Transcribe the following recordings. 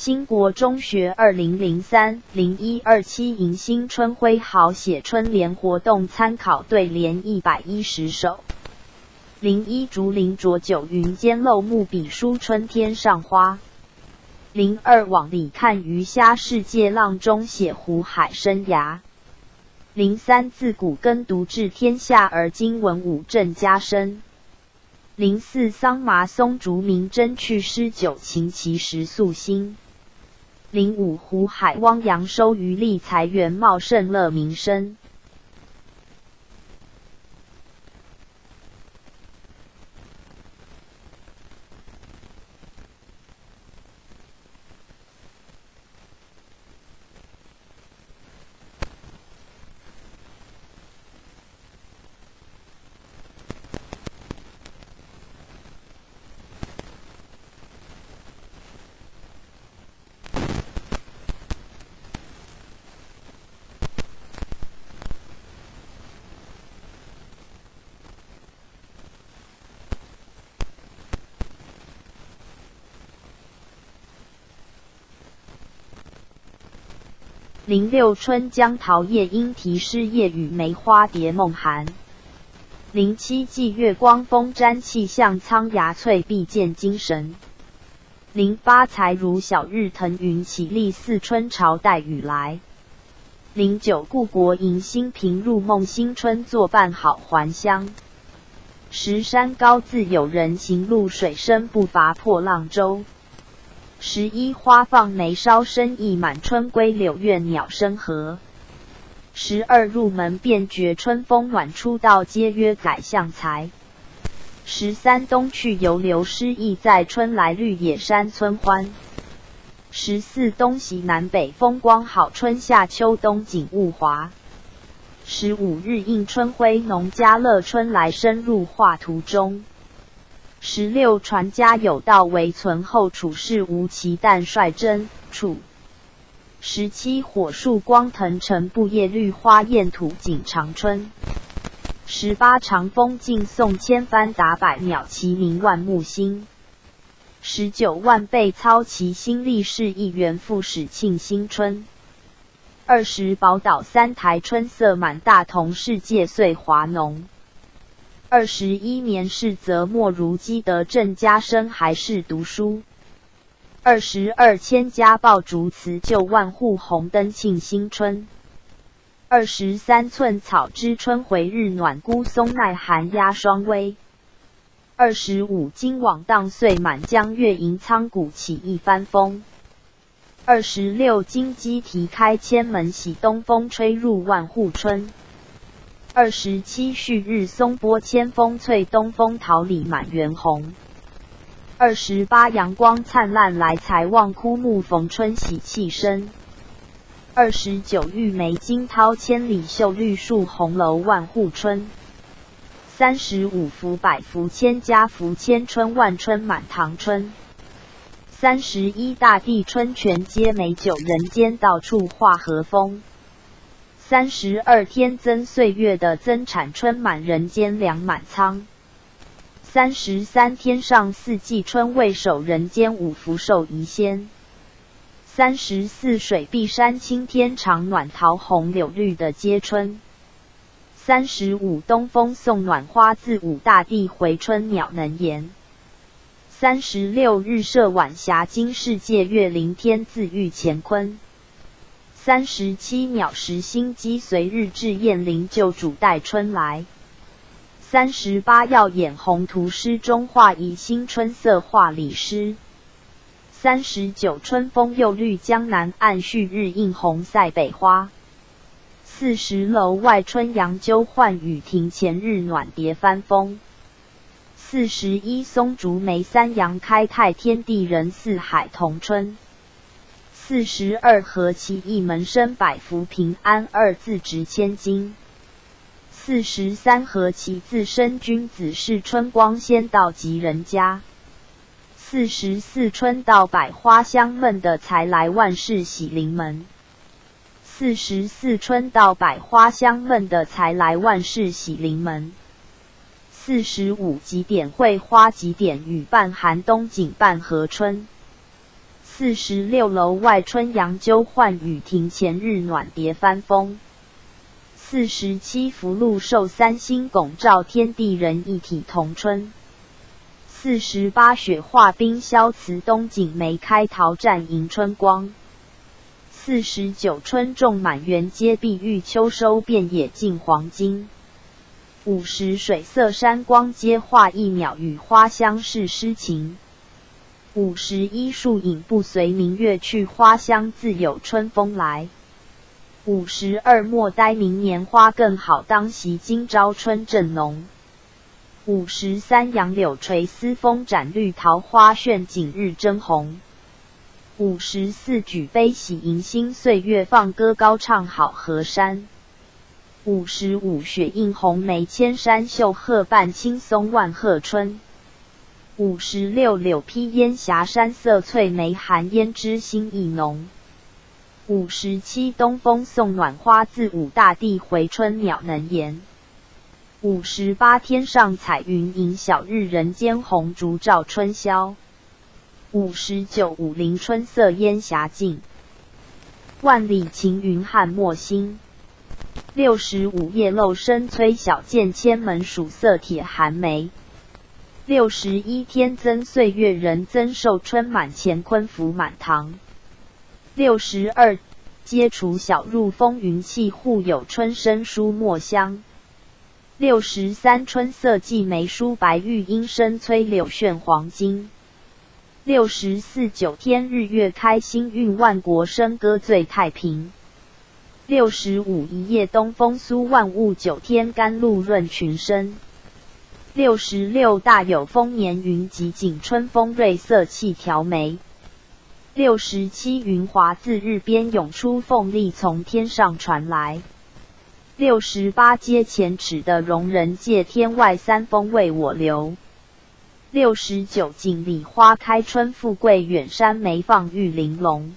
兴国中学2003-0127迎新春挥毫写春联活动参考对联110首。01竹林浊酒云间漏木笔书春天上花。02往里看鱼虾世界浪中写湖海生涯。03自古耕读治天下而今文武正加深。04桑麻松竹鸣真去诗酒琴棋时素新。05湖海汪洋收渔利财源茂盛乐民生。06春江桃叶莺啼诗夜雨梅花蝶梦寒。07霁月光风沾气象苍芽翠碧见精神。08才如晓日腾云起立似春潮带雨来。09故国迎新平入梦新春作伴好还乡。10山高自有人行路水深不拔破浪舟。11花放梅梢深意满春归柳院鸟声和。12入门便觉春风暖初到皆曰改向才。13冬去犹留诗意在春来绿野山村欢。14东西南北风光好春夏秋冬景物华。15日映春晖农家乐春来深入画图中。16传家有道为存后处世无奇但率真处。17火树光腾尘布叶绿花艳土景长春。18长风劲送千帆达百鸟齐鸣万木兴。19万倍操其心力士一元复始庆新春。20宝岛三台春色满大同世界岁华浓。21年事则莫如积德正家生还是读书。22千家爆竹辞旧万户红灯庆新春。23寸草知春回日暖孤松耐寒压霜微。25金网荡岁满江月迎苍谷起一番风。26金鸡啼开千门喜东风吹入万户春。27旭日松波千峰翠东风桃李满园红。28阳光灿烂来财旺枯木逢春喜气生。29玉梅惊涛千里秀绿树红楼万户春。35福百福千家福千春万春满堂春。31大地春泉接美酒人间到处化和风。32天增岁月的增产春满人间粮满仓。33天上四季春未守人间五福寿宜先。34水碧山青天长暖桃红柳绿的接春。35东风送暖花自五大地回春鸟能言。36日射晚霞金世界月临天自遇乾坤。37鸟食新鸡随日至燕陵旧主待春来。38耀眼红图诗中画宜新春色画里诗。39春风又绿江南岸旭日映红塞北花。40楼外春杨鸠唤雨停前日暖蝶翻风。41松竹梅三阳开泰天地人四海同春。42和其一门生百福平安二字值千金。43和其自身君子是春光先到及人家。44春到百花香闷的才来万事喜临门。44春到百花香闷的才来万事喜临门。45极点会花极点雨伴寒冬景伴和春。46楼外春阳鸠唤雨停，前日暖蝶翻风。47福禄寿三星拱照，天地人一体同春。48雪化冰消，辞东景梅开，桃绽迎春光。49春种满园，皆碧玉秋收，遍野尽黄金。50水色山光，皆画一鸟，与花香是诗情。51树影不随明月去，花香自有春风来。52莫待明年花更好，当惜今朝春正浓。53杨柳垂丝风展，绿桃花炫景日争红。54举杯喜迎新岁月，放歌高唱好河山。55雪映红梅，千山秀鹤伴青松万壑春。56柳披烟霞，山色翠梅，寒烟之心意浓。57东风送暖花，自五大地回春鸟能言。58天上彩云迎晓日，人间红烛照春宵。59武陵春色烟霞尽，万里晴云汉墨新。65叶漏深催晓，见千门曙色铁寒梅。61天增岁月，人增寿春满，乾坤福满堂。62皆除晓入风云气，户有春生书墨香。63春色寄梅，书白玉莺声催柳炫黄金。64九天日月开，星运万国笙歌最太平。65一夜东风苏，万物九天甘露润群生。66大有丰年，云集景春风，瑞色气调眉。67云华自日边涌出，凤丽从天上传来。68阶前尺的容人，借天外三风为我留。69锦里花开，春富贵，远山梅放玉玲珑。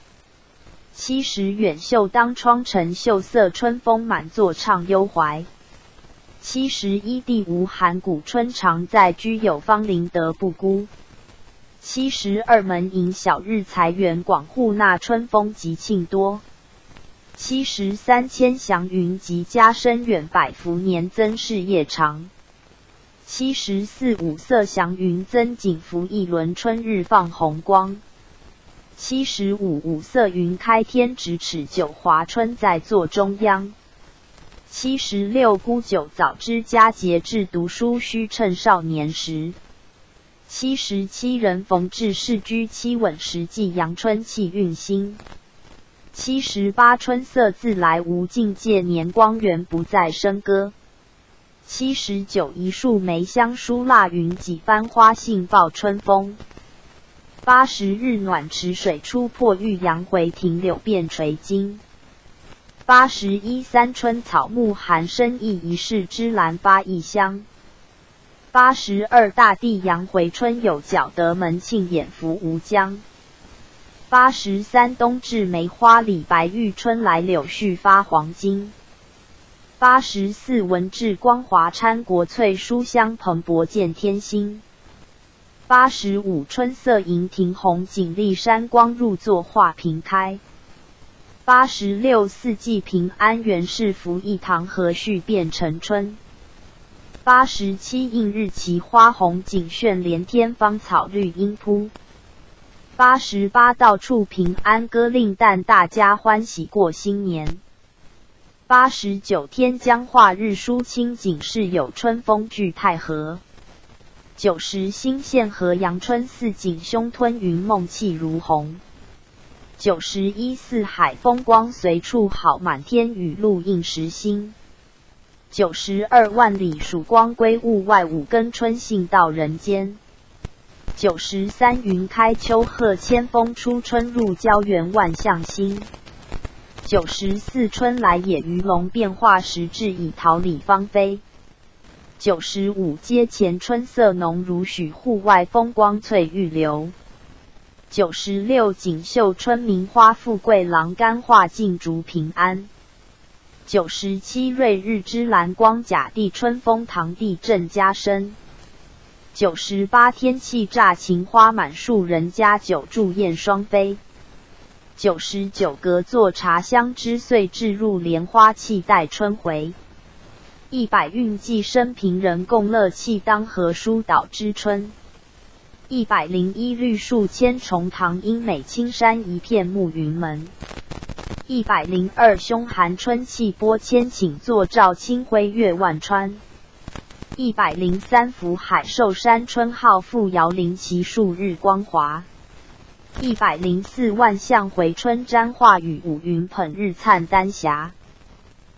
70远袖当窗成秀色，春风满座畅幽怀。71地无寒谷，春常在，居有芳邻得不孤。72门迎晓日，财源广，户纳春风吉庆多。73千祥云集，家声远，百福年增，事业长。74五色祥云增，景福一轮，春日放红光。75五色云开天，咫尺九华春在座中央。76沽酒早知佳节，至读书须趁少年时。77人逢至世居，期稳实际，阳春气运新。78春色自来，无尽界，年光源不再笙歌。79一树梅香，疏蜡云几番花信报春风。80日暖池水出，破玉阳回庭，柳遍垂金。81三春草木寒生意，一世芝兰发异香。82大地阳回春有角，得门庆掩伏无疆。83冬至梅花里，白玉春来，柳絮发黄金。84文质光华，掺国粹，书香蓬勃，见天心。85春色迎庭红，锦丽山光入座，画屏开。86四季平安，元氏福一堂，和煦变成春。87映日旗花红，锦炫连天，芳草绿阴铺。88到处平安歌，令旦大家欢喜过新年。89天将化日疏清，景世有春风聚太和。90新县河阳春似锦，胸吞云梦气如虹。91四海风光随处好，满天雨露映时新。92万里曙光归物外，五更春信到人间。93云开秋鹤，千峰出春入，郊原万象新。94春来也，鱼龙变化，时至以桃李芳菲。95阶前春色浓如许，户外风光翠玉流。96锦绣春名花，富贵郎干画尽竹平安。97瑞日之蓝光，甲地春风，堂地正佳生。98天气乍晴，花满树，人家久住燕双飞。99隔作茶香之岁置入莲花器待春回。100运寄生平人共乐器当河疏导之春。101绿树千重塘阴美青山一片暮云门。102凶寒春气波千顷坐照清辉月万川。103福海寿山春号复摇灵旗数日光华。104万象回春沾化雨五云捧日灿丹霞。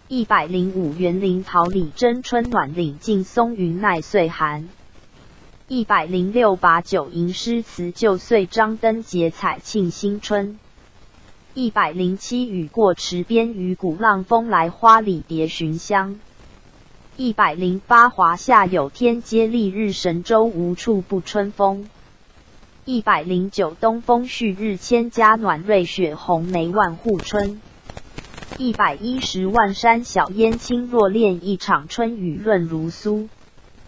105园林桃李争春暖岭静松云耐岁寒。106把酒吟诗词旧岁张灯结彩庆新春。107雨过池边鱼鼓浪风来花里蝶寻香。108华夏有天接丽日神州无处不春风。109东风旭日千家暖瑞雪红梅万户春。110万山小烟青若恋一场春雨润如酥。